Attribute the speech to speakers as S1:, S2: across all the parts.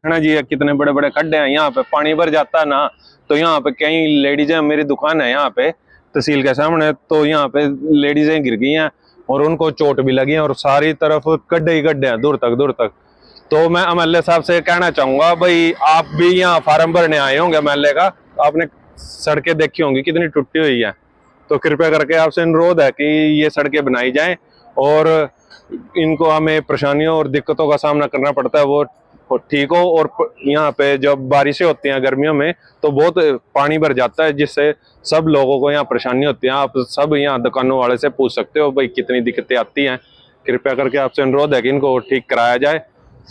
S1: है ना जी, ये कितने बड़े बड़े खड्डे हैं, यहाँ पे पानी भर जाता है ना। तो यहाँ पे कई लेडीज है, मेरी दुकान है यहाँ पे तहसील के सामने, तो यहाँ पे लेडीजें गिर गई हैं और उनको चोट भी लगी है और सारी तरफ गड्ढे ही गड्ढे हैं दूर तक दूर तक। तो मैं एमएलए साहब से कहना चाहूंगा, भाई आप भी यहाँ फार्म भरने आए होंगे एमएलए का, आपने सड़कें देखी होंगी कितनी टूटी हुई है, तो कृपया करके आपसे अनुरोध है कि ये सड़कें बनाई जाएं और इनको हमें परेशानियों और दिक्कतों का सामना करना पड़ता है वो ठीक हो। और यहाँ पे जब बारिशें होती हैं गर्मियों में तो बहुत पानी भर जाता है, जिससे सब लोगों को यहाँ परेशानी होती है। आप सब यहाँ दुकानों वाले से पूछ सकते हो भाई कितनी दिक्कतें आती हैं। कृपया करके आपसे अनुरोध है कि इनको ठीक कराया जाए।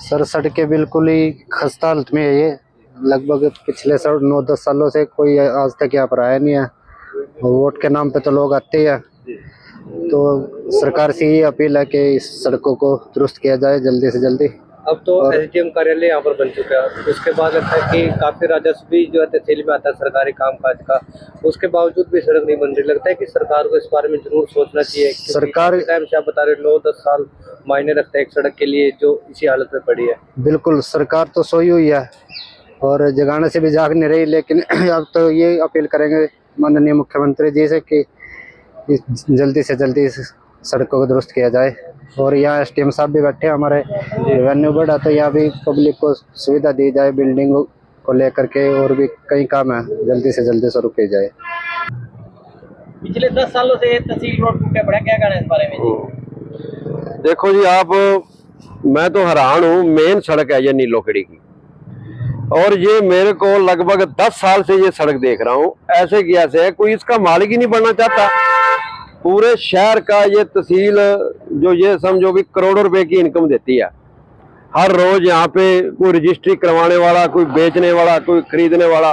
S2: सर सड़कें बिल्कुल ही खस्ता हालत में है। ये लगभग पिछले 9-10 सालों से कोई आज तक यहाँ पर आया नहीं है। वोट के नाम पे तो लोग आते हैं, तो सरकार से ये अपील है कि इस सड़कों को दुरुस्त किया जाए जल्दी से जल्दी।
S3: अब तो एसडीएम कार्यालय यहाँ पर बन चुका है, उसके बाद लगता है कि काफी राजस्व भी जो है तहसील में आता है सरकारी कामकाज का, उसके बावजूद भी सड़क नहीं बन रही। लगता है कि सरकार को इस बारे में जरूर सोचना चाहिए। सरकार टाइम से आप बता रहे 9-10 साल मायने रखता है एक सड़क के लिए जो इसी हालत में पड़ी है।
S2: बिल्कुल, सरकार तो सोई हुई है और जगाने से भी जाग नहीं रही, लेकिन अब तो ये अपील करेंगे माननीय मुख्यमंत्री जी से कि जल्दी से जल्दी सड़कों को दुरुस्त किया जाए। और यहाँ एसडीएम साहब भी बैठे हैं, हमारे रेवेन्यू बढ़ा तो यहाँ भी पब्लिक को सुविधा दी जाए, बिल्डिंग को लेकर के और भी कई काम है, जल्दी से जल्दी शुरू किए जाए।
S3: पिछले 10 सालों से तहसील रोड टूटे पड़ा, क्या कहना है इस बारे में?
S4: देखो जी, मैं तो हैरान हूँ। मेन सड़क है ये नीलोखेड़ी की, और ये मेरे को लगभग 10 साल से ये सड़क देख रहा हूँ। ऐसे की ऐसे है, कोई इसका मालिक ही नहीं बनना चाहता। पूरे शहर का ये तहसील जो ये समझो भी करोड़ों रुपए की इनकम देती है हर रोज। यहाँ पे कोई रजिस्ट्री करवाने वाला, कोई बेचने वाला, कोई खरीदने वाला,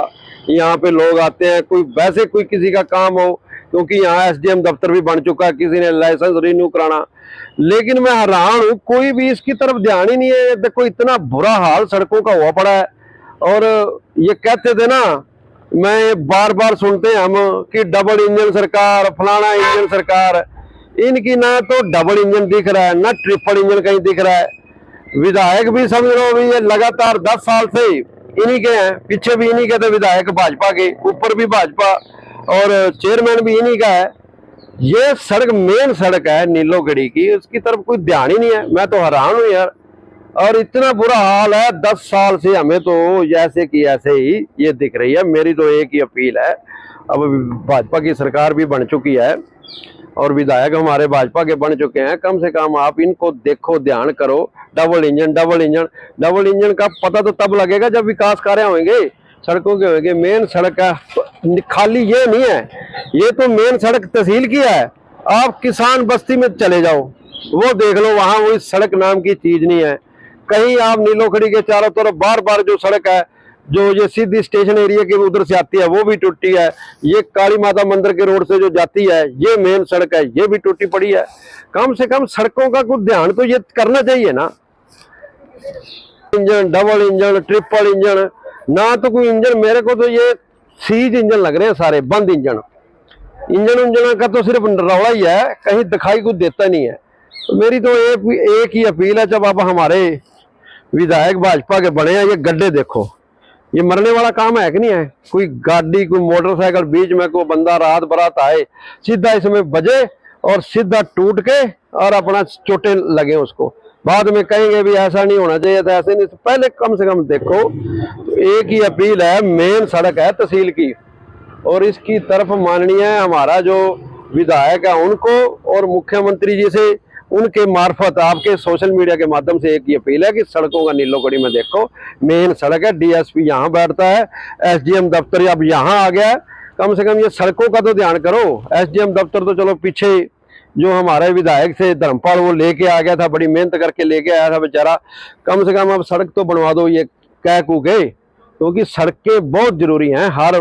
S4: यहाँ पे लोग आते हैं। कोई वैसे कोई किसी का काम हो, क्योंकि यहाँ एसडीएम दफ्तर भी बन चुका है, किसी ने लाइसेंस रिन्यू कराना। लेकिन मैं हैरान हूँ, कोई भी इसकी तरफ ध्यान ही नहीं है। देखो इतना बुरा हाल सड़कों का हुआ पड़ा है। और ये कहते थे ना, मैं बार बार सुनते हैं हम कि डबल इंजन सरकार, फलाना इंजन सरकार। इनकी ना तो डबल इंजन दिख रहा है, ना ट्रिपल इंजन कहीं दिख रहा है। विधायक भी समझ लो भी ये लगातार 10 साल से इन्हीं के हैं, पीछे भी इन्हीं के थे विधायक भाजपा के, ऊपर भी भाजपा, और चेयरमैन भी इन्हीं का है। ये सड़क मेन सड़क है नीलोखेड़ी की, उसकी तरफ कोई ध्यान ही नहीं है। मैं तो हैरान हूँ यार। और इतना बुरा हाल है 10 साल से, हमें तो जैसे कि ऐसे ही ये दिख रही है। मेरी तो एक ही अपील है, अब भाजपा की सरकार भी बन चुकी है और विधायक हमारे भाजपा के बन चुके हैं, कम से कम आप इनको देखो, ध्यान करो। Double engine double engine double engine का पता तो तब लगेगा जब विकास कार्य होंगे, सड़कों के होंगे। मेन सड़क है, खाली ये नहीं है, ये तो मेन सड़क तहसील की है। आप किसान बस्ती में चले जाओ, वो देख लो, वहां वो सड़क नाम की चीज नहीं है कहीं। आप नीलोखेड़ी के चारों तरफ बार बार जो सड़क है, जो ये सीधी स्टेशन एरिया के उधर से आती है, वो भी टूटी है। ये काली माता मंदिर के रोड से जो जाती है, ये मेन सड़क है, ये भी टूटी पड़ी है। कम से कम सड़कों का कुछ ध्यान तो ये करना चाहिए ना। Engine, double engine, triple engine, ना तो कोई इंजन, मेरे को तो ये सीज इंजन लग रहे हैं सारे, बंद इंजन। इंजन का तो सिर्फ रौला ही है, कहीं दिखाई कुछ देता नहीं है। तो मेरी तो एक ही अपील है, जब अब हमारे विधायक भाजपा के बने हैं, ये गड्ढे देखो, ये मरने वाला काम है कि नहीं है? कोई गाड़ी, कोई मोटरसाइकिल, बीच में कोई बंदा रात बरात आए, सीधा इसमें बजे और सीधा टूट के और अपना चोटें लगे उसको। बाद में कहेंगे भी ऐसा नहीं होना चाहिए था, ऐसे नहीं। पहले कम से कम देखो। तो एक ही अपील है, मेन सड़क है तहसील की, और इसकी तरफ माननीय हमारा जो विधायक है उनको और मुख्यमंत्री जी से, उनके मार्फत आपके सोशल मीडिया के माध्यम से एक ही अपील है कि सड़कों का नीलोखेड़ी में देखो। मेन सड़क है, डीएसपी यहाँ बैठता है, एसडीएम दफ्तर अब यहाँ आ गया है। कम से कम ये सड़कों का तो ध्यान करो। एसडीएम दफ्तर तो चलो पीछे जो हमारे विधायक से धर्मपाल, वो लेके आ गया था, बड़ी मेहनत करके लेके आया था बेचारा। कम से कम अब सड़क तो बनवा दो ये कह कू के, क्योंकि सड़कें बहुत जरूरी हैं। हर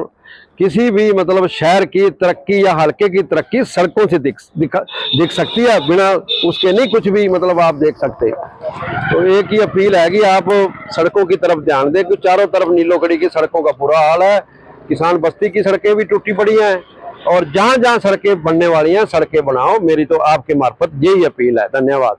S4: किसी भी मतलब शहर की तरक्की या हल्के की तरक्की सड़कों से दिख सकती है, बिना उसके नहीं कुछ भी मतलब आप देख सकते। तो एक ही अपील है कि आप सड़कों की तरफ ध्यान दें, कि चारों तरफ नीलोखेड़ी की सड़कों का बुरा हाल है। किसान बस्ती की सड़कें भी टूटी पड़ी हैं, और जहां जहां सड़कें बनने वाली हैं, सड़कें बनाओ। मेरी तो आपके मार्फत यही अपील है। धन्यवाद।